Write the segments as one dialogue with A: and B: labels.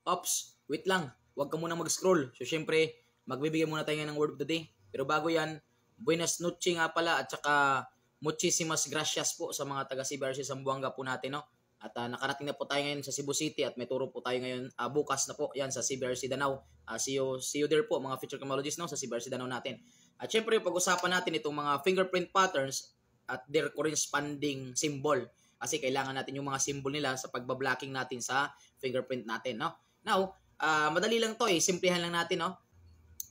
A: Ops, wait lang. Huwag ka muna mag-scroll. So, syempre, magbibigay muna tayo ng word of the day. Pero bago yan, buenas noches nga pala at saka muchísimas gracias po sa mga taga CBRC Zamboanga po natin, no? At nakarating na po tayo ngayon sa Cebu City at may turo po tayo ngayon bukas na po yan sa CBRC Danau. See you there po mga future criminologists, no, sa CBRC Danau natin. At syempre, pag-usapan natin itong mga fingerprint patterns at their corresponding symbol. Kasi kailangan natin yung mga symbol nila sa pagbablocking natin sa fingerprint natin, no? Now, madali lang to simplihan lang natin, no?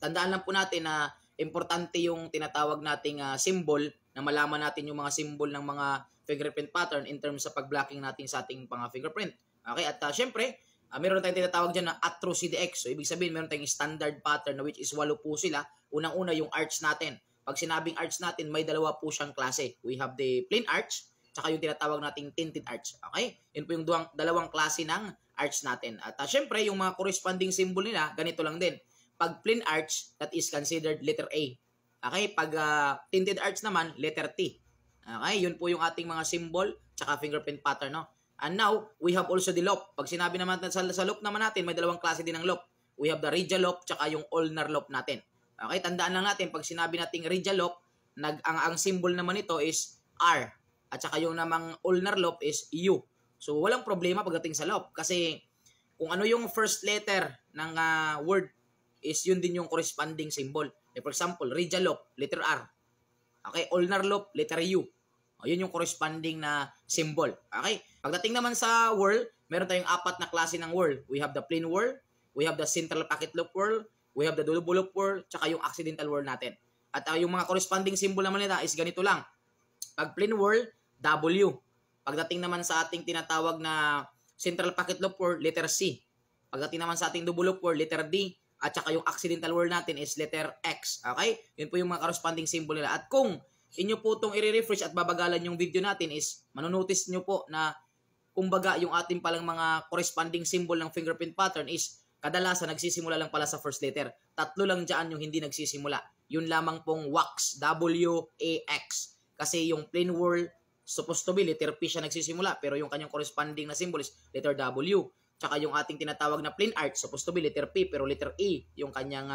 A: Tandaan lang po natin na importante yung tinatawag nating symbol na malaman natin yung mga symbol ng mga fingerprint pattern in terms sa pag-blocking natin sa ating mga fingerprint. Okay? At syempre, meron tayong tinatawag dyan na Atro CDX. So, ibig sabihin, meron tayong standard pattern na which is 8 po sila. Unang-una yung arch natin. Pag sinabing arch natin, may dalawa po siyang klase. We have the plain arch, tsaka yung tinatawag nating tinted arch. Okay? Yun po yung dalawang klase ng arch natin. At syempre, yung mga corresponding symbol nila, ganito lang din. Pag plain arch, that is considered letter A. Okay? Pag tinted arch naman, letter T. Okay? Yun po yung ating mga symbol, tsaka fingerprint pattern, no? And now, we have also the loop. Pag sinabi naman sa loop naman natin, may dalawang klase din ng loop. We have the radial loop, tsaka yung ulnar loop natin. Okay? Tandaan lang natin, pag sinabi nating radial loop, ang symbol naman ito is R. At saka yung namang ulnar loop is U. So, walang problema pagdating sa loop. Kasi, kung ano yung first letter ng word, is yun din yung corresponding symbol. For example, radial loop, letter R. Okay, ulnar loop, letter U. O, yun yung corresponding na symbol. Okay? Pagdating naman sa whorl, meron tayong 4 na klase ng whorl. We have the plain whorl, we have the central pocket loop whorl, we have the double loop whorl, tsaka yung accidental whorl natin. At yung mga corresponding symbol naman nila is ganito lang. Pag plain whorl, W. Pagdating naman sa ating tinatawag na central pocket loop whorl, letter C. Pagdating naman sa ating double loop whorl, letter D. At saka yung accidental whorl natin is letter X. Okay? Yun po yung mga corresponding symbol nila. At kung inyo po itong i-refresh at babagalan yung video natin is manonotice nyo po na kumbaga yung ating palang mga corresponding symbol ng fingerprint pattern is kadalasan nagsisimula lang pala sa first letter. 3 lang dyan yung hindi nagsisimula. Yun lamang pong wax. W-A-X. Kasi yung plain whorl supposed to be letter P siya nagsisimula pero yung kanyang corresponding na symbol is letter W. Tsaka yung ating tinatawag na plain arch, supposed to be letter P, pero letter E, yung kanyang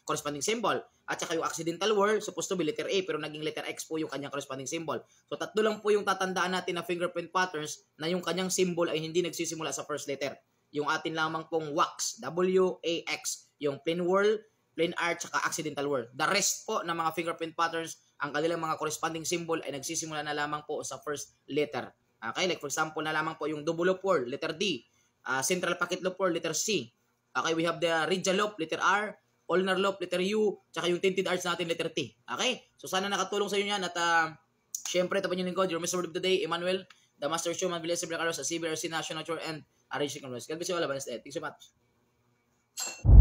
A: corresponding symbol. At saka yung accidental whorl, supposed to be letter A, pero naging letter X po yung kanyang corresponding symbol. So, 3 lang po yung tatandaan natin na fingerprint patterns na yung kanyang symbol ay hindi nagsisimula sa first letter. Yung atin lamang pong wax, W-A-X, yung plain whorl, plain arch, saka accidental whorl. The rest po ng mga fingerprint patterns, ang kanilang mga corresponding symbol ay nagsisimula na lamang po sa first letter. Okay, like for example na lamang po yung double loop whorl, letter D. Central pocket loop whorl, letter C. Okay, we have the radial loop, letter R, ulnar loop, letter U, tsaka yung tinted arch natin, letter T. Okay? So, sana nakatulong sa inyo yan. At, syempre, ito pa yung lingkod, your Mr. Word of the Day, Emmanuel, the Master Showman, Villas Carlos, sa CBRC National Tour, and RHC Congress. God bless you all. Thanks so much.